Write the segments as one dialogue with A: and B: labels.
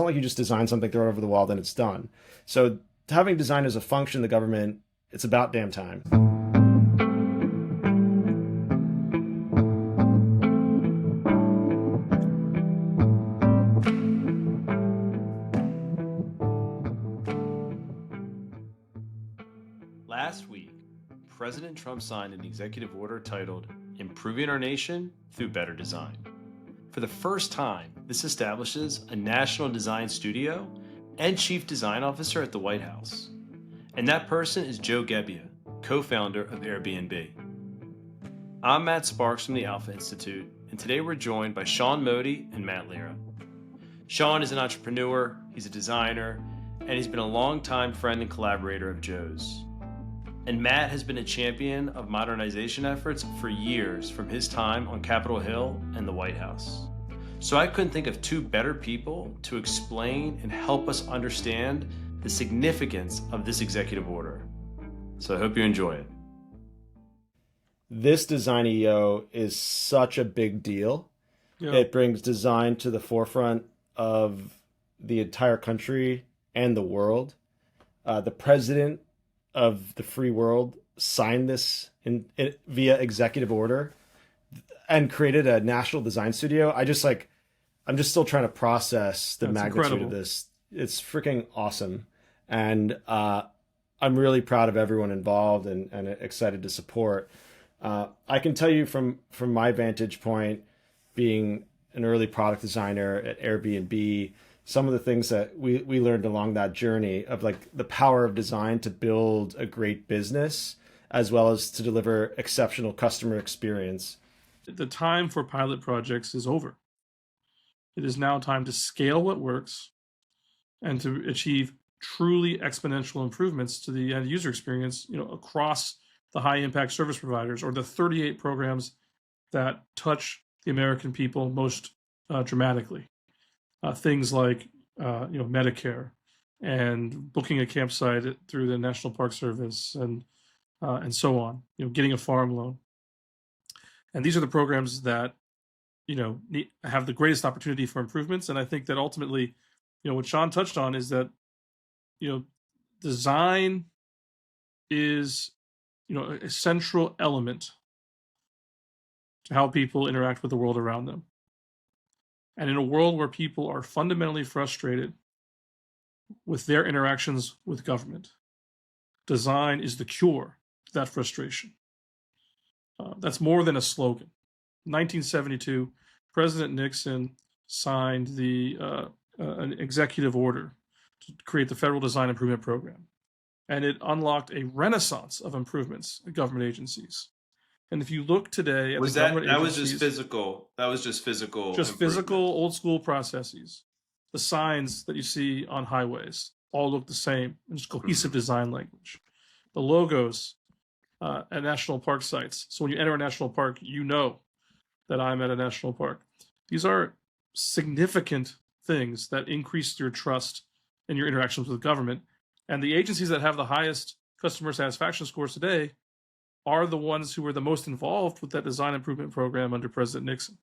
A: like you just design something, throw it over the wall, then it's done. So having design as a function of the government, it's about damn time.
B: Last week, President Trump signed an executive order titled Improving Our Nation Through Better Design. For the first time, this establishes a national design studio and chief design officer at the White House. And that person is Joe Gebbia, co-founder of Airbnb. I'm Matt Sparks from the Alpha Institute, and today we're joined by Shaun and Matt Lira. Shaun is an entrepreneur, he's a designer, and he's been a longtime friend and collaborator of Joe's. And Matt has been a champion of modernization efforts for years from his time on Capitol Hill and the White House. So I couldn't think of two better people to explain and help us understand the significance of this executive order. So I hope you enjoy it.
A: This design EO is such a big deal. Yeah. It brings design to the forefront of the entire country and the world. The president of the free world signed this via executive order and created a national design studio. I'm just still trying to process the magnitude incredible. Of this. It's freaking awesome. And I'm really proud of everyone involved and excited to support. I can tell you from my vantage point, being an early product designer at Airbnb, some of the things that we learned along that journey of like the power of design to build a great business, as well as to deliver exceptional customer experience.
C: The time for pilot projects is over. It is now time to scale what works and to achieve truly exponential improvements to the end user experience, across the high impact service providers or the 38 programs that touch the American people most dramatically. Things like Medicare and booking a campsite through the National Park Service and so on, getting a farm loan. And these are the programs that have the greatest opportunity for improvements. And I think that ultimately, what Shaun touched on is that design is a central element to how people interact with the world around them. And in a world where people are fundamentally frustrated with their interactions with government, design is the cure to that frustration. That's more than a slogan. 1972, President Nixon signed an executive order to create the Federal Design Improvement Program. And it unlocked a renaissance of improvements at government agencies. And if you look today at government agencies,
B: that was just physical,
C: old school processes. The signs that you see on highways all look the same. It's cohesive design language. The logos at national park sites. So when you enter a national park, you know that I'm at a national park. These are significant things that increase your trust in your interactions with government. And the agencies that have the highest customer satisfaction scores today are the ones who were the most involved with that design improvement program under President Nixon.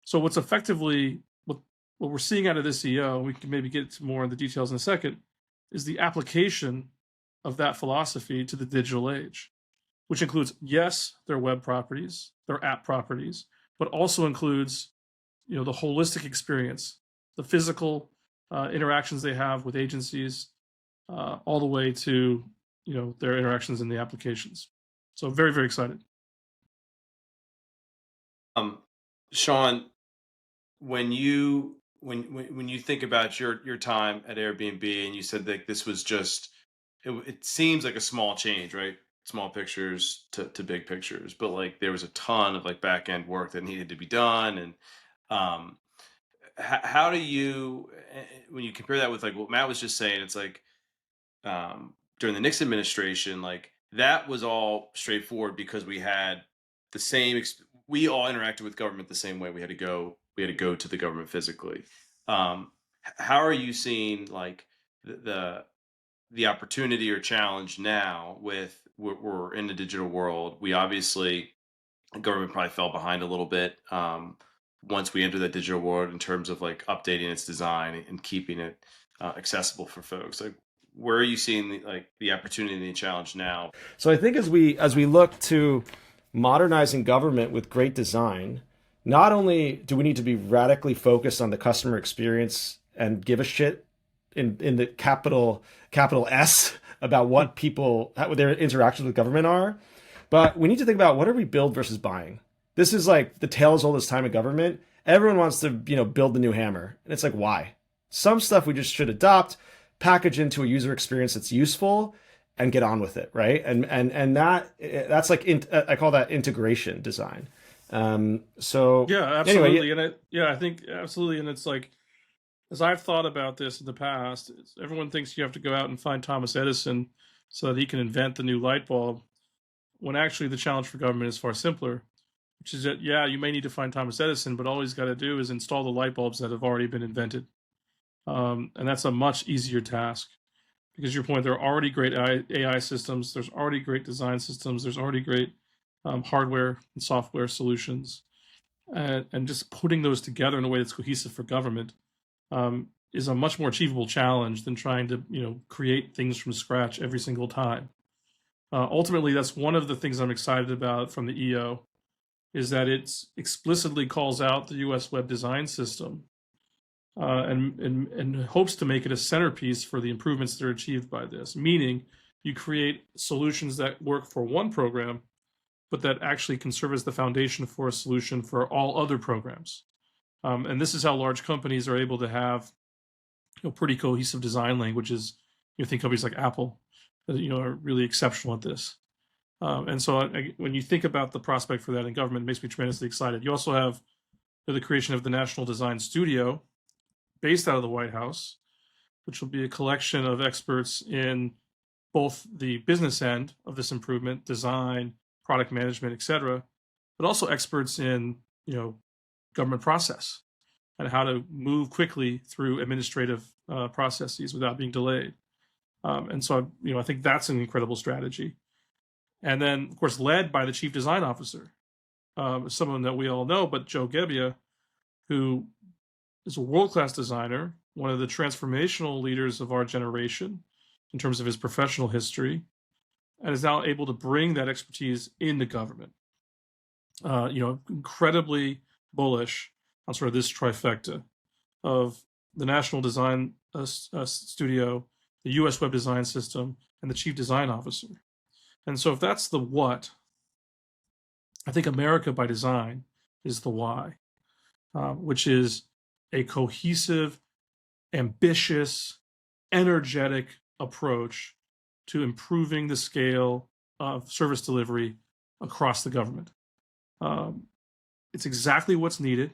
C: So what's effectively, what we're seeing out of this EO, we can maybe get to more in the details in a second, is the application of that philosophy to the digital age, which includes, yes, their web properties, their app properties, but also includes, the holistic experience, the physical interactions they have with agencies, all the way to, their interactions in the applications. So very, very excited.
B: Shaun, when you think about your time at Airbnb, and you said that this was just, it seems like a small change, right? Small pictures to big pictures, but like there was a ton of like back end work that needed to be done. And how do you, when you compare that with like what Matt was just saying, it's like during the Nixon administration, like that was all straightforward because we had the same, we all interacted with government the same way. We had to go to the government physically. How are you seeing like the opportunity or challenge now with we're in the digital world? We obviously, the government probably fell behind a little bit once we enter the digital world in terms of like updating its design and keeping it accessible for folks? Like, where are you seeing the opportunity and the challenge now?
A: So I think as we look to modernizing government with great design, not only do we need to be radically focused on the customer experience and give a shit in the capital S about what people how their interactions with government are, but we need to think about what are we build versus buying. This is like the tale as old as time in government. Everyone wants to, build the new hammer. And it's like, why? Some stuff we just should adopt, package into a user experience that's useful, and get on with it, right? And that's like I call that integration design. So
C: Yeah, absolutely.
A: anyway,
C: I think absolutely. And it's like, as I've thought about this in the past, everyone thinks you have to go out and find Thomas Edison so that he can invent the new light bulb, when actually the challenge for government is far simpler, which is that, yeah, you may need to find Thomas Edison, but all he's got to do is install the light bulbs that have already been invented. And that's a much easier task, because your point, there are already great AI systems, there's already great design systems, there's already great hardware and software solutions. And just putting those together in a way that's cohesive for government is a much more achievable challenge than trying to create things from scratch every single time. Ultimately, that's one of the things I'm excited about from the EO, is that it explicitly calls out the U.S. web design system and hopes to make it a centerpiece for the improvements that are achieved by this. Meaning, you create solutions that work for one program, but that actually can serve as the foundation for a solution for all other programs. And this is how large companies are able to have pretty cohesive design languages. You think companies like Apple, are really exceptional at this. And so when you think about the prospect for that in government, it makes me tremendously excited. You also have the creation of the National Design Studio, based out of the White House, which will be a collection of experts in both the business end of this improvement, design, product management, et cetera, but also experts in government process and how to move quickly through administrative processes without being delayed. And so, I think that's an incredible strategy. And then, of course, led by the chief design officer, someone that we all know, but Joe Gebbia, who is a world-class designer, one of the transformational leaders of our generation in terms of his professional history, and is now able to bring that expertise into government. Incredibly bullish on sort of this trifecta of the National Design Studio, the U.S. Web Design System, and the Chief Design Officer. And so if that's the what, I think America by Design is the why, which is a cohesive, ambitious, energetic approach to improving the scale of service delivery across the government. It's exactly what's needed.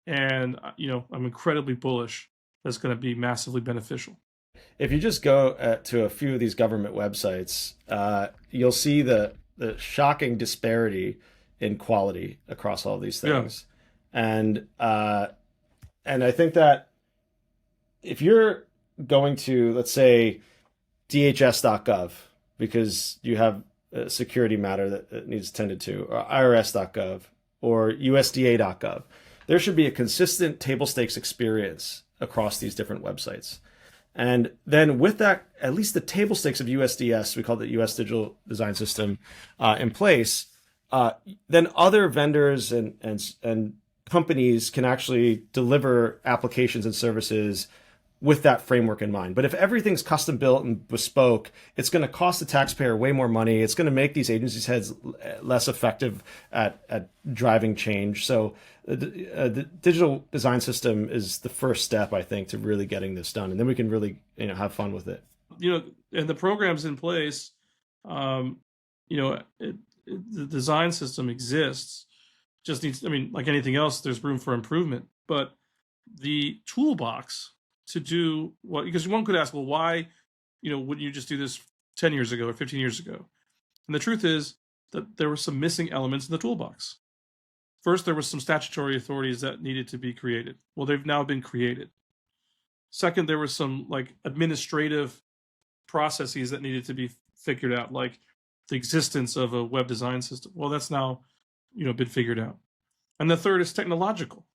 C: And, I'm incredibly bullish that's going to be massively beneficial.
A: If you just go to a few of these government websites, you'll see the shocking disparity in quality across all these things. Yeah. And I think that if you're going to, let's say, DHS.gov, because you have a security matter that needs tended to, or IRS.gov, or USDA.gov, there should be a consistent table stakes experience across these different websites. And then with that, at least the table stakes of USDS, we call it the US Digital Design System, in place, then other vendors and companies can actually deliver applications and services with that framework in mind. But if everything's custom built and bespoke, it's going to cost the taxpayer way more money. It's going to make these agencies' heads less effective at driving change. So the digital design system is the first step, I think, to really getting this done. And then we can really have fun with it.
C: And the program's in place, the design system exists. Just needs, like anything else, there's room for improvement. But the toolbox to do what, because one could ask, well, why, wouldn't you just do this 10 years ago or 15 years ago? And the truth is that there were some missing elements in the toolbox. First, there were some statutory authorities that needed to be created. Well, they've now been created. Second, there were some administrative processes that needed to be figured out, like the existence of a web design system. Well, that's now, been figured out. And the third is technological,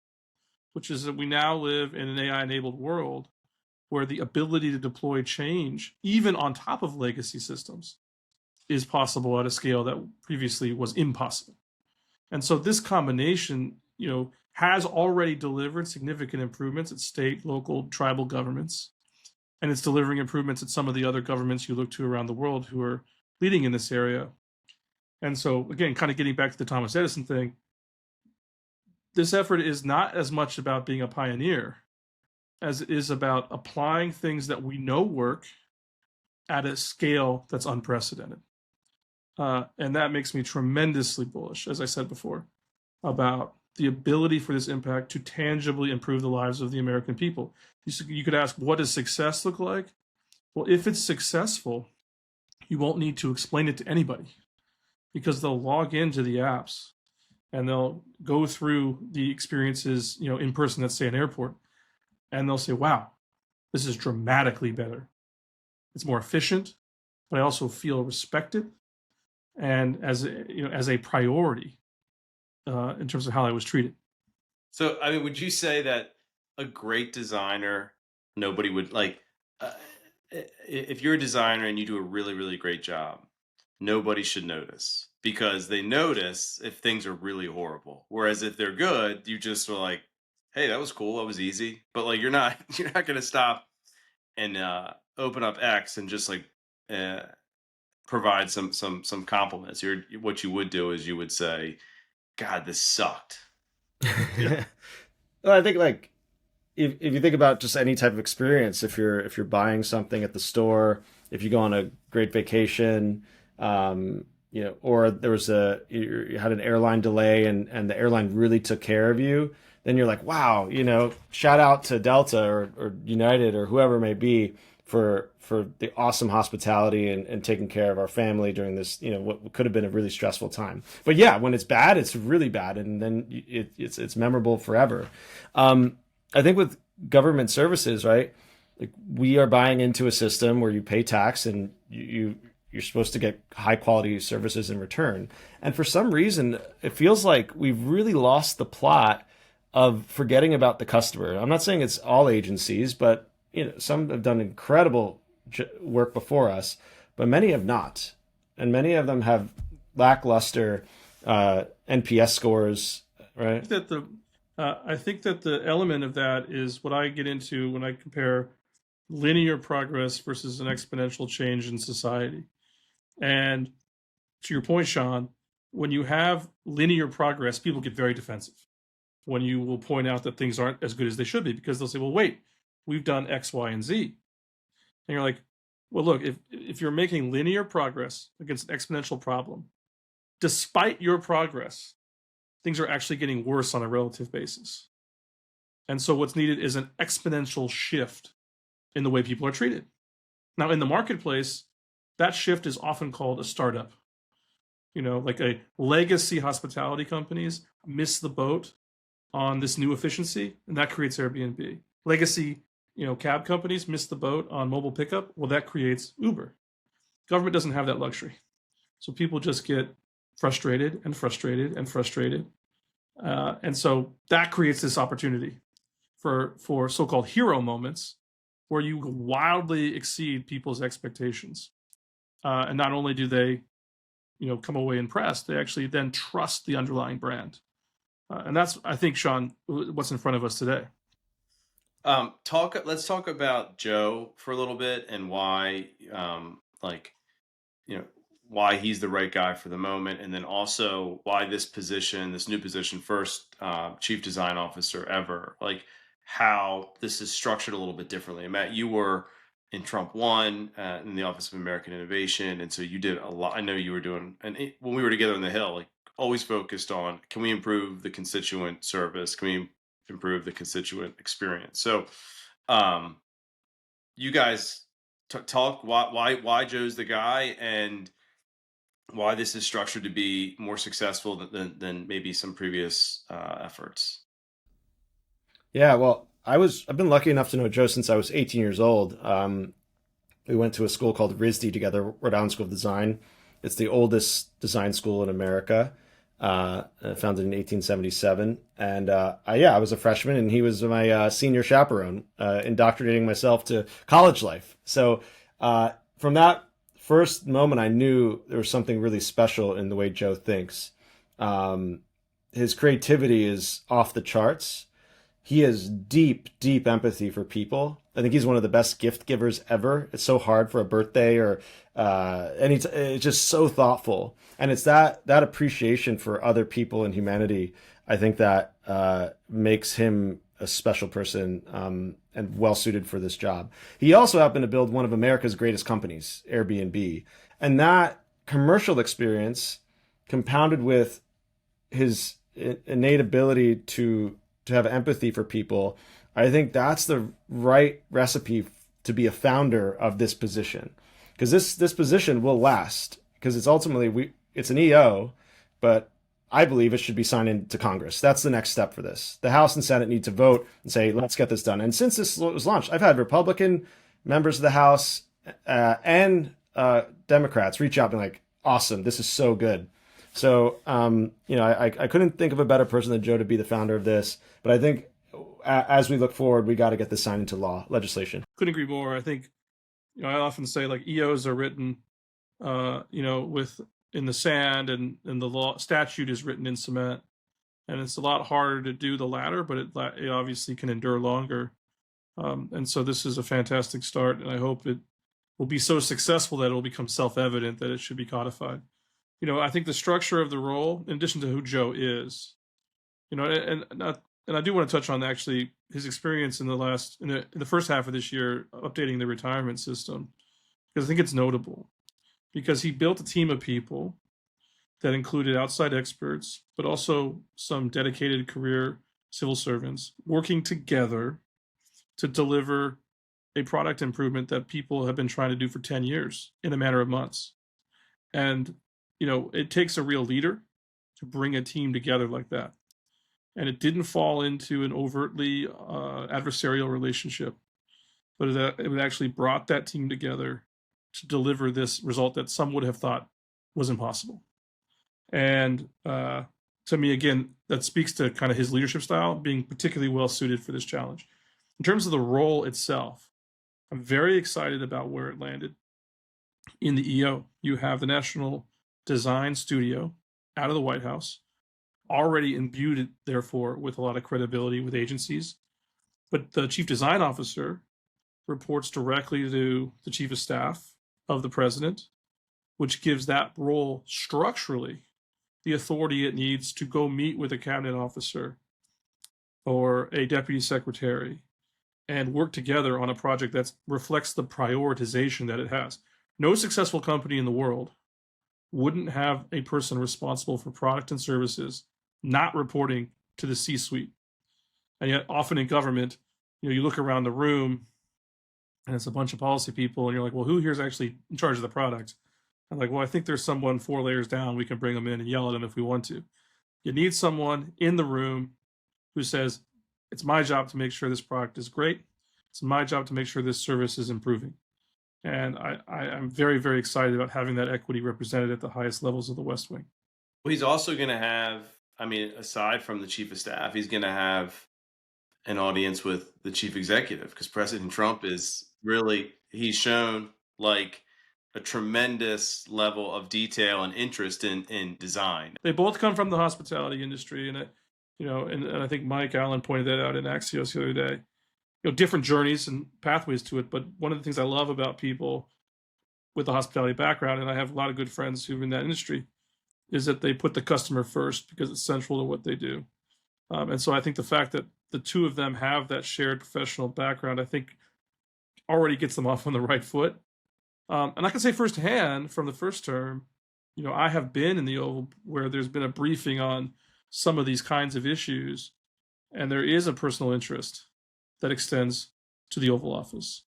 C: which is that we now live in an AI-enabled world where the ability to deploy change, even on top of legacy systems, is possible at a scale that previously was impossible. And so this combination, has already delivered significant improvements at state, local, tribal governments, and it's delivering improvements at some of the other governments you look to around the world who are leading in this area. And so, again, kind of getting back to the Thomas Edison thing, this effort is not as much about being a pioneer as it is about applying things that we know work at a scale that's unprecedented. And that makes me tremendously bullish, as I said before, about the ability for this impact to tangibly improve the lives of the American people. You could ask, what does success look like? Well, if it's successful, you won't need to explain it to anybody because they'll log into the apps and they'll go through the experiences, in person at, say, an airport, and they'll say, wow, this is dramatically better. It's more efficient, but I also feel respected and as a priority in terms of how I was treated.
B: So, I mean, would you say that a great designer, nobody would if you're a designer and you do a really, really great job, nobody should notice because they notice if things are really horrible. Whereas if they're good, you just are like, hey, that was cool. That was easy. But you're not going to stop and open up X and just provide some compliments. What you would do is you would say, God, this sucked.
A: Yeah. Well, I think if you think about just any type of experience, if you're buying something at the store, if you go on a great vacation, or there was you had an airline delay and the airline really took care of you, then you're like, wow, shout out to Delta or United or whoever it may be for the awesome hospitality and taking care of our family during this, what could have been a really stressful time. But yeah, when it's bad, it's really bad, and then it's memorable forever. I think with government services, right? We are buying into a system where you pay tax and you're supposed to get high quality services in return. And for some reason, it feels like we've really lost the plot of forgetting about the customer. I'm not saying it's all agencies, but some have done incredible work before us, but many have not. And many of them have lackluster NPS scores, right?
C: I think that the element of that is what I get into when I compare linear progress versus an exponential change in society. And to your point, Shaun, when you have linear progress, people get very defensive when you will point out that things aren't as good as they should be, because they'll say, well, wait, we've done X, Y, and Z. And you're like, well, look, if you're making linear progress against an exponential problem, despite your progress, things are actually getting worse on a relative basis. And so what's needed is an exponential shift in the way people are treated. Now, in the marketplace, that shift is often called a startup. Like a legacy hospitality companies miss the boat on this new efficiency, and that creates Airbnb. Legacy, cab companies miss the boat on mobile pickup. Well, that creates Uber. Government doesn't have that luxury. So people just get frustrated and frustrated and frustrated. And so that creates this opportunity for so-called hero moments where you wildly exceed people's expectations. And not only do they, come away impressed, they actually then trust the underlying brand. And that's, I think, Shaun, what's in front of us today.
B: Let's talk about Joe for a little bit and why, why he's the right guy for the moment, and then also why this new position, first chief design officer ever, how this is structured a little bit differently. Matt, you were in Trump 1 in the Office of American Innovation, and so you did a lot. I know you were doing, when we were together on the Hill, always focused on, can we improve the constituent service? Can we improve the constituent experience? So you guys talk why Joe's the guy and why this is structured to be more successful than maybe some previous efforts.
A: Yeah, well, I've been lucky enough to know Joe since I was 18 years old. We went to a school called RISD together, Rhode Island School of Design. It's the oldest design school in America. founded in 1877. And I was a freshman, and he was my senior chaperone, indoctrinating myself to college life. So from that first moment, I knew there was something really special in the way Joe thinks. His creativity is off the charts. He has deep, deep empathy for people. I think he's one of the best gift givers ever. It's so hard for a birthday or it's just so thoughtful. And it's that appreciation for other people and humanity, I think, that makes him a special person and well suited for this job. He also happened to build one of America's greatest companies, Airbnb. And that commercial experience, compounded with his innate ability to have empathy for people, I think that's the right recipe to be a founder of this position. Because this position will last, because it's ultimately it's an EO, but I believe it should be signed into Congress. That's the next step for this. The House and Senate need to vote and say, let's get this done. And since this was launched, I've had Republican members of the House and Democrats reach out and be like, awesome, this is so good. So, I couldn't think of a better person than Joe to be the founder of this. But I think as we look forward, we got to get this signed into legislation.
C: Couldn't agree more. I think, I often say, like, EOs are written, with in the sand, and the law statute is written in cement. And it's a lot harder to do the latter, but it obviously can endure longer. And so this is a fantastic start, and I hope it will be so successful that it will become self-evident that it should be codified. I think the structure of the role, in addition to who Joe is, and I do want to touch on actually his experience in the first half of this year updating the retirement system, because I think it's notable, because he built a team of people that included outside experts, but also some dedicated career civil servants working together to deliver a product improvement that people have been trying to do for 10 years in a matter of months. And it takes a real leader to bring a team together like that. And it didn't fall into an overtly adversarial relationship, but it actually brought that team together to deliver this result that some would have thought was impossible. And to me, again, that speaks to kind of his leadership style being particularly well suited for this challenge. In terms of the role itself, I'm very excited about where it landed. In the EO, you have the National Design Studio out of the White House, already imbued, therefore, with a lot of credibility with agencies. But the Chief Design Officer reports directly to the Chief of Staff of the President, which gives that role structurally the authority it needs to go meet with a cabinet officer or a deputy secretary and work together on a project that reflects the prioritization that it has. No successful company in the world wouldn't have a person responsible for product and services not reporting to the C-suite. And yet often in government, you look around the room and it's a bunch of policy people and you're like, well, who here is actually in charge of the product? I'm like, well, I think there's someone 4 layers down. We can bring them in and yell at them if we want to. You need someone in the room who says, it's my job to make sure this product is great. It's my job to make sure this service is improving. And I'm very, very excited about having that equity represented at the highest levels of the West Wing.
B: Well, he's also going to have, aside from the chief of staff, he's going to have an audience with the chief executive, because President Trump he's shown like a tremendous level of detail and interest in design.
C: They both come from the hospitality industry, and I think Mike Allen pointed that out in Axios the other day. Different journeys and pathways to it. But one of the things I love about people with a hospitality background, and I have a lot of good friends who are in that industry, is that they put the customer first because it's central to what they do. And so I think the fact that the two of them have that shared professional background, I think already gets them off on the right foot. And I can say firsthand from the first term, I have been in the Oval where there's been a briefing on some of these kinds of issues, and there is a personal interest that extends to the Oval Office.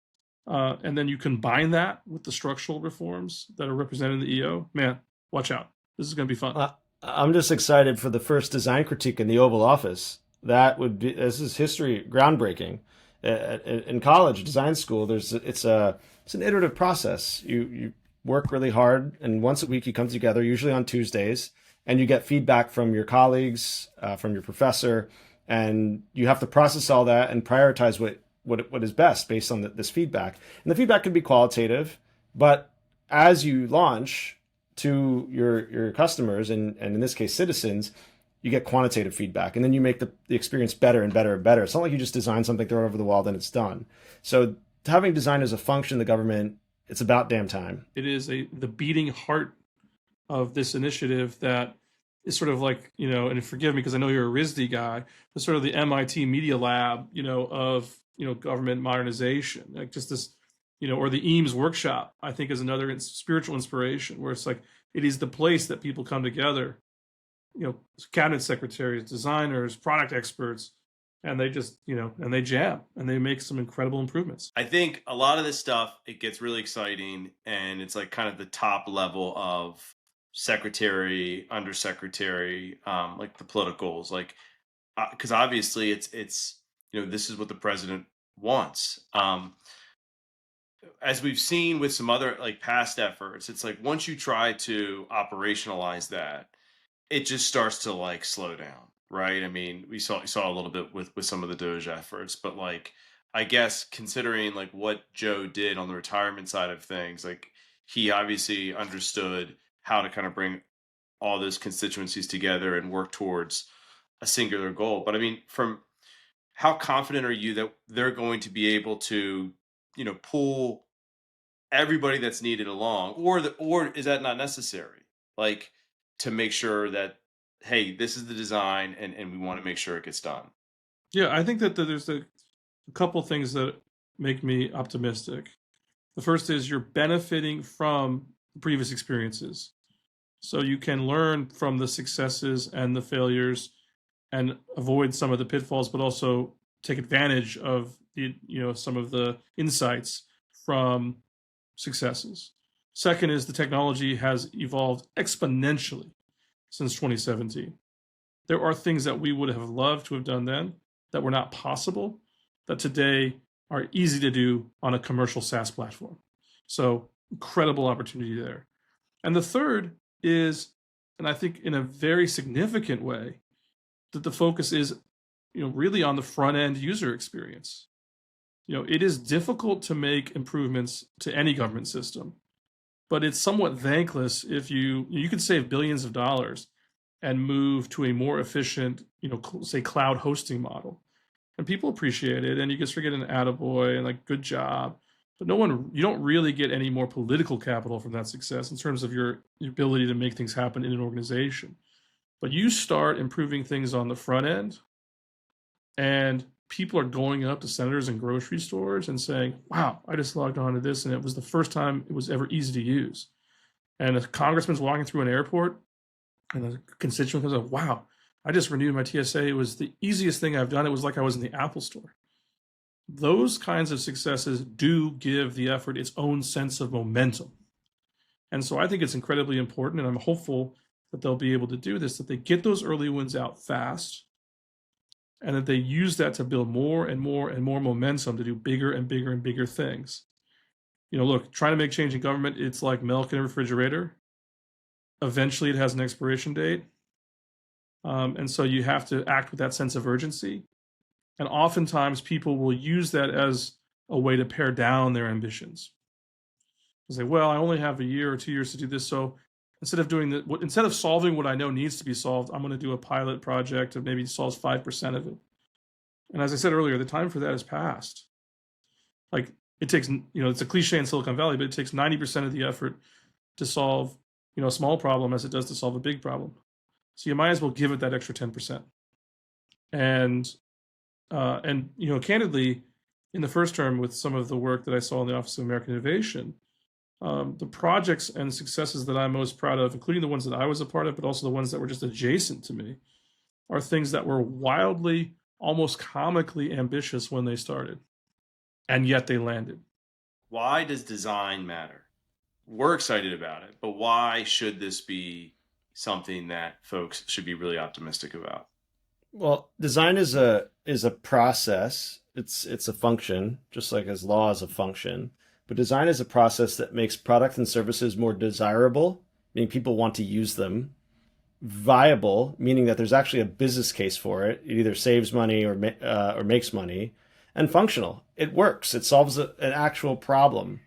C: And then you combine that with the structural reforms that are represented in the EO. Man, watch out. This is going to be fun.
A: I'm just excited for the first design critique in the Oval Office. This is history, groundbreaking. In college, design school, it's an iterative process. You work really hard, and once a week you come together, usually on Tuesdays, and you get feedback from your colleagues, from your professor, and you have to process all that and prioritize what is best based on this feedback. And the feedback can be qualitative, but as you launch to your customers, and in this case citizens, you get quantitative feedback, and then you make the experience better and better and better. It's not like you just design something, throw it over the wall, then it's done. So having design as a function of the government, it's about damn time.
C: It is the beating heart of this initiative that is sort of like, and forgive me because I know you're a RISD guy, but sort of the MIT Media Lab, of, government modernization, like just this, or the Eames workshop, I think is another spiritual inspiration where it's like, it is the place that people come together, cabinet secretaries, designers, product experts, and they just, and they jam and they make some incredible improvements.
B: I think a lot of this stuff, it gets really exciting, and it's like kind of the top level of secretary, undersecretary, like the politicals, like, because obviously it's this is what the president wants. As we've seen with some other like past efforts, it's like once you try to operationalize that, it just starts to like slow down, right? I mean, we saw a little bit with some of the Doge efforts, but like I guess considering like what Joe did on the retirement side of things, like he obviously understood how to kind of bring all those constituencies together and work towards a singular goal. But I mean, from how confident are you that they're going to be able to, pull everybody that's needed along, or is that not necessary? Like to make sure that, hey, this is the design and we want to make sure it gets done.
C: Yeah, I think that there's a couple things that make me optimistic. The first is you're benefiting from previous experiences. So you can learn from the successes and the failures and avoid some of the pitfalls, but also take advantage of the, some of the insights from successes. Second is the technology has evolved exponentially since 2017. There are things that we would have loved to have done then that were not possible, that today are easy to do on a commercial SaaS platform. So incredible opportunity there. And the third is, and I think in a very significant way, that the focus is, really on the front end user experience. It is difficult to make improvements to any government system, but it's somewhat thankless if you could save billions of dollars and move to a more efficient, say cloud hosting model. And people appreciate it, and you can sort of get an attaboy and like good job. But you don't really get any more political capital from that success in terms of your ability to make things happen in an organization. But you start improving things on the front end, and people are going up to senators and grocery stores and saying, wow, I just logged on to this, and it was the first time it was ever easy to use. And a congressman's walking through an airport, and a constituent comes up, wow, I just renewed my TSA. It was the easiest thing I've done. It was like I was in the Apple store. Those kinds of successes do give the effort its own sense of momentum. And so I think it's incredibly important, and I'm hopeful that they'll be able to do this, that they get those early wins out fast, and that they use that to build more and more and more momentum to do bigger and bigger and bigger things. Look, trying to make change in government, it's like milk in a refrigerator. Eventually it has an expiration date. And so you have to act with that sense of urgency. And oftentimes people will use that as a way to pare down their ambitions. They say, well, I only have a year or 2 years to do this. So instead of solving what I know needs to be solved, I'm going to do a pilot project that maybe solves 5% of it. And as I said earlier, the time for that is past. Like it takes, it's a cliche in Silicon Valley, but it takes 90% of the effort to solve, a small problem as it does to solve a big problem. So you might as well give it that extra 10%. And candidly, in the first term with some of the work that I saw in the Office of American Innovation, the projects and successes that I'm most proud of, including the ones that I was a part of, but also the ones that were just adjacent to me, are things that were wildly, almost comically ambitious when they started, and yet they landed.
B: Why does design matter? We're excited about it, but why should this be something that folks should be really optimistic about?
A: Well, design is a process. It's a function, just like as law is a function. But design is a process that makes products and services more desirable, meaning people want to use them, viable, meaning that there's actually a business case for it. It either saves money or makes money, and functional. It works. It solves an actual problem.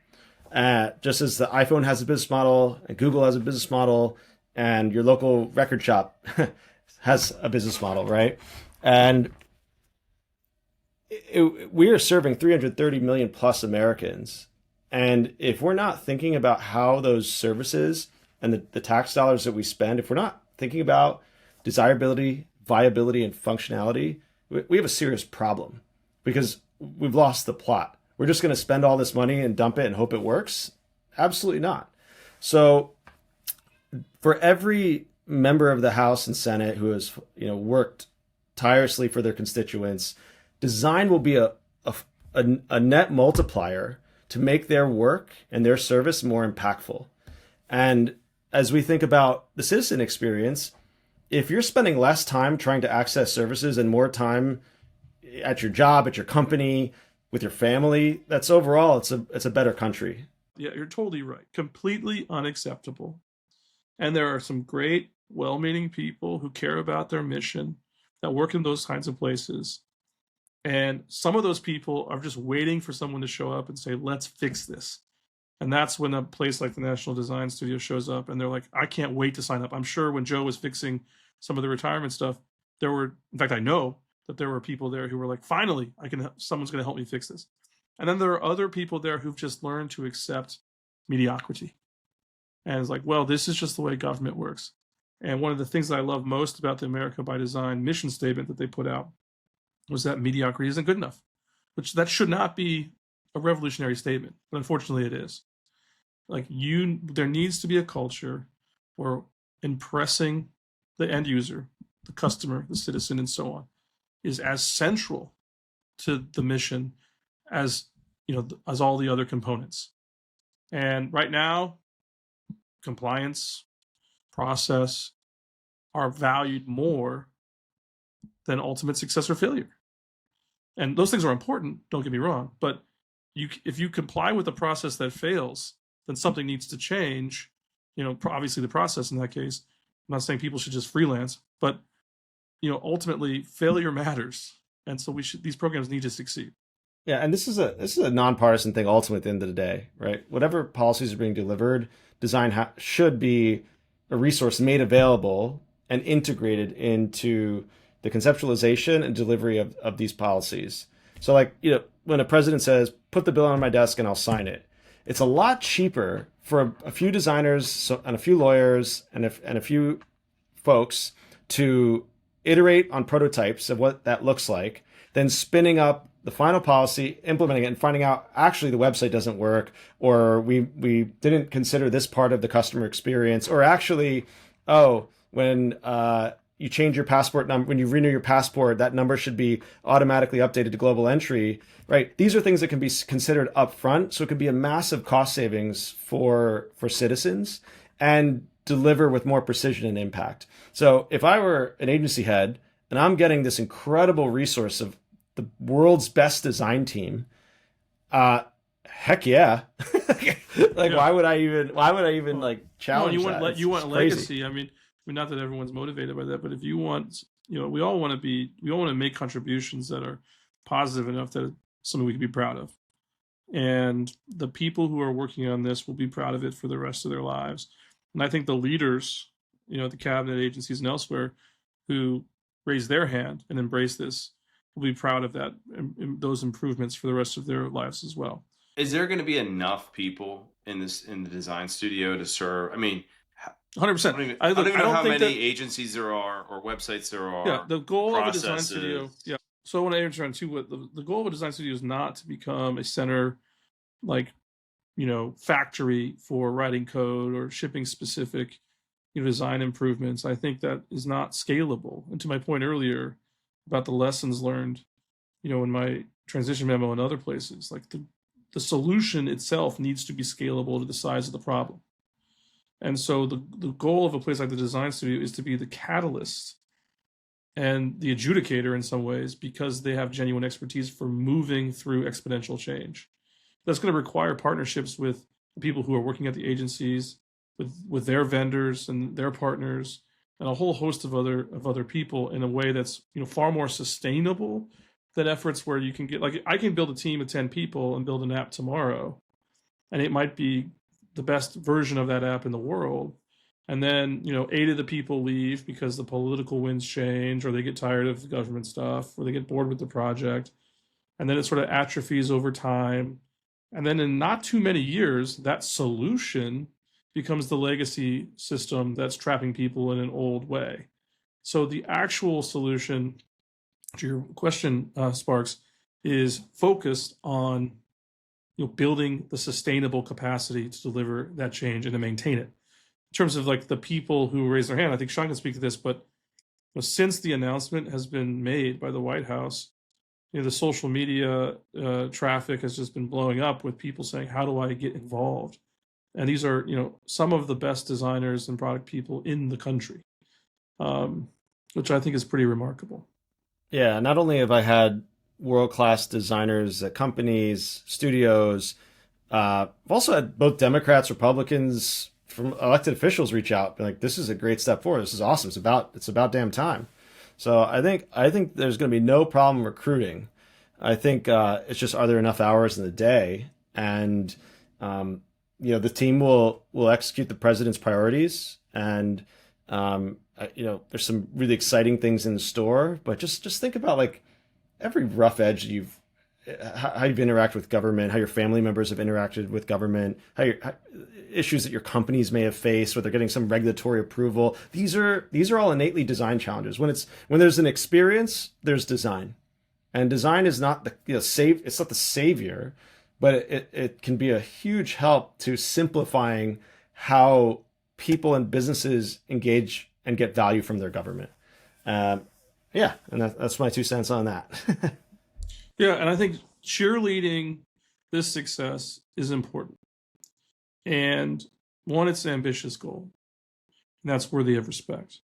A: Just as the iPhone has a business model, and Google has a business model, and your local record shop has a business model, right? And we are serving 330 million plus Americans. And if we're not thinking about how those services and the tax dollars that we spend, if we're not thinking about desirability, viability, and functionality, we have a serious problem because we've lost the plot. We're just going to spend all this money and dump it and hope it works? Absolutely not. So for every member of the House and Senate who has worked tirelessly for their constituents, design will be a net multiplier to make their work and their service more impactful. And as we think about the citizen experience, if you're spending less time trying to access services and more time at your job, at your company, with your family, that's overall, it's a better country.
C: Yeah, you're totally right. Completely unacceptable. And there are some great, well-meaning people who care about their mission that work in those kinds of places. And some of those people are just waiting for someone to show up and say, let's fix this. And that's when a place like the National Design Studio shows up and they're like, I can't wait to sign up. I'm sure when Joe was fixing some of the retirement stuff, in fact, I know that there were people there who were like, finally, someone's going to help me fix this. And then there are other people there who've just learned to accept mediocrity. And it's like, well, this is just the way government works. And one of the things that I love most about the America by Design mission statement that they put out was that mediocrity isn't good enough, which that should not be a revolutionary statement, but unfortunately it is. There needs to be a culture where impressing the end user, the customer, the citizen, and so on, is as central to the mission as all the other components. And right now, compliance, process are valued more than ultimate success or failure. And those things are important, don't get me wrong, but if you comply with a process that fails, then something needs to change. Obviously the process in that case. I'm not saying people should just freelance, but ultimately failure matters, and so these programs need to succeed.
A: Yeah, and this is a nonpartisan thing. Ultimately, at the end of the day, right? Whatever policies are being delivered, design should be a resource made available and integrated into the conceptualization and delivery of these policies. So, when a president says, "Put the bill on my desk and I'll sign it," it's a lot cheaper for a few designers and a few lawyers and a few folks to iterate on prototypes of what that looks like, then spinning up the final policy, implementing it, and finding out actually the website doesn't work, or we didn't consider this part of the customer experience, or actually, when you change your passport number, when you renew your passport, that number should be automatically updated to global entry, right? These are things that can be considered upfront, so it could be a massive cost savings for citizens and deliver with more precision and impact. So if I were an agency head and I'm getting this incredible resource of the world's best design team, heck yeah. Why would I even challenge that?
C: You want legacy. I mean, not that everyone's motivated by that, but if you want, we all want to make contributions that are positive enough that it's something we can be proud of. And the people who are working on this will be proud of it for the rest of their lives. And I think the leaders, the cabinet agencies and elsewhere who raise their hand and embrace this will be proud of that, those improvements for the rest of their lives as well.
B: Is there going to be enough people in the design studio to serve? I mean,
C: 100%.
B: I don't even know how many agencies there are or websites there are.
C: Yeah, the goal of a design studio. Yeah. So I want to answer on too. The goal of a design studio is not to become a center, factory for writing code or shipping specific, design improvements. I think that is not scalable. And to my point earlier about the lessons learned, in my transition memo and other places, the solution itself needs to be scalable to the size of the problem. And so the goal of a place like the design studio is to be the catalyst and the adjudicator in some ways, because they have genuine expertise for moving through exponential change. That's going to require partnerships with the people who are working at the agencies, with their vendors and their partners, and a whole host of other people in a way that's far more sustainable than efforts where you can get, like, I can build a team of 10 people and build an app tomorrow, and it might be the best version of that app in the world. And then, 8 of the people leave because the political winds change, or they get tired of the government stuff, or they get bored with the project. And then it sort of atrophies over time. And then in not too many years, that solution becomes the legacy system that's trapping people in an old way. So the actual solution to your question, Sparks, is focused on building the sustainable capacity to deliver that change and to maintain it. In terms of like the people who raise their hand, I think Shaun can speak to this, but since the announcement has been made by the White House, the social media traffic has just been blowing up with people saying, "How do I get involved?" And these are, some of the best designers and product people in the country, which I think is pretty remarkable.
A: Yeah, not only have I had world-class designers at companies, studios, I've also had both Democrats, Republicans, from elected officials reach out, be like, "This is a great step forward. This is awesome. It's about damn time." So I think there's going to be no problem recruiting. I think it's just, are there enough hours in the day? And the team will execute the president's priorities. And there's some really exciting things in the store. But just think about like every rough edge how you've interacted with government, how your family members have interacted with government, how issues that your companies may have faced, where they're getting some regulatory approval. These are all innately design challenges. When there's an experience, there's design, and design is not it's not the savior, but it can be a huge help to simplifying how people and businesses engage and get value from their government. And that's my 2 cents on that.
C: Yeah, and I think cheerleading this success is important. And one, it's an ambitious goal, and that's worthy of respect.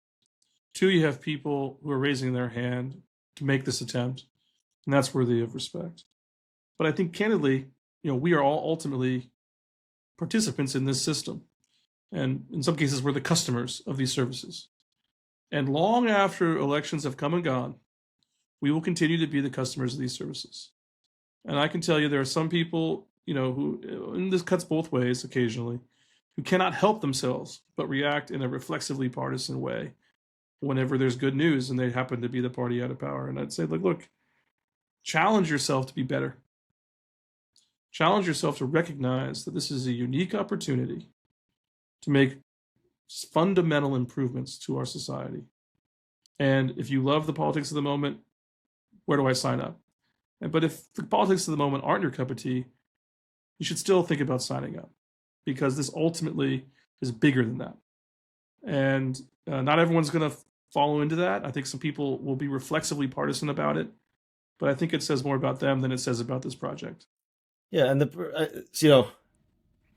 C: 2, you have people who are raising their hand to make this attempt, and that's worthy of respect. But I think, candidly, we are all ultimately participants in this system. And in some cases, we're the customers of these services. And long after elections have come and gone, we will continue to be the customers of these services. And I can tell you there are some people, who, and this cuts both ways occasionally, who cannot help themselves but react in a reflexively partisan way whenever there's good news and they happen to be the party out of power. And I'd say, look, challenge yourself to be better. Challenge yourself to recognize that this is a unique opportunity to make fundamental improvements to our society. And if you love the politics of the moment, where do I sign up? But if the politics of the moment aren't your cup of tea, you should still think about signing up, because this ultimately is bigger than that. And not everyone's going to follow into that. I think some people will be reflexively partisan about it, but I think it says more about them than it says about this project.
A: Yeah, and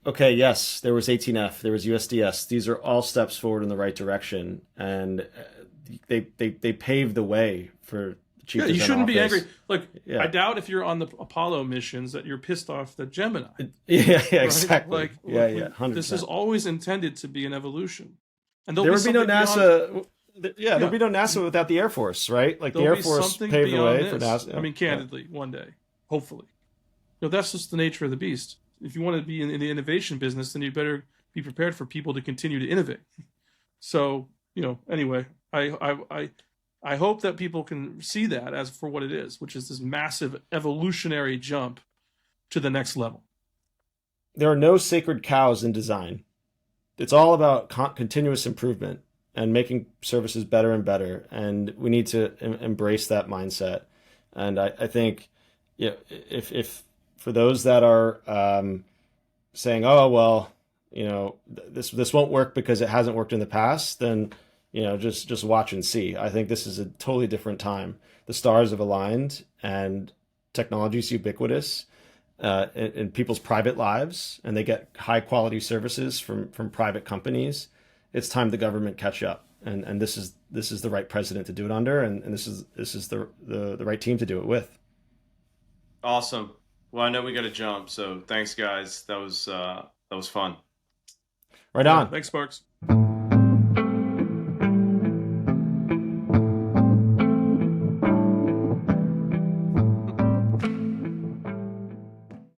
A: okay, yes, there was 18F, there was USDS. These are all steps forward in the right direction, and they paved the way for.
C: Yeah, you shouldn't be angry. Look, yeah. I doubt if you're on the Apollo missions that you're pissed off that Gemini.
A: Yeah,
C: right?
A: exactly. Yeah, 100%.
C: This is always intended to be an evolution, and
A: there would be no NASA. There'd be no NASA without the Air Force, right? Like the Air Force paved the way for NASA.
C: I mean, candidly, one day, hopefully. That's just the nature of the beast. If you want to be in the innovation business, then you better be prepared for people to continue to innovate. So, anyway, I hope that people can see that as for what it is, which is this massive evolutionary jump to the next level.
A: There are no sacred cows in design. It's all about continuous improvement and making services better and better. And we need to embrace that mindset. And I think, if for those that are saying, "Oh, well, this won't work because it hasn't worked in the past," then just watch and see. I think this is a totally different time. The stars have aligned, and technology is ubiquitous in people's private lives, and they get high quality services from private companies. It's time the government catch up, and this is the right president to do it under, and this is the right team to do it with.
B: Awesome. Well, I know we got to jump, so thanks, guys. That was fun.
A: Right on.
C: Thanks, Sparks.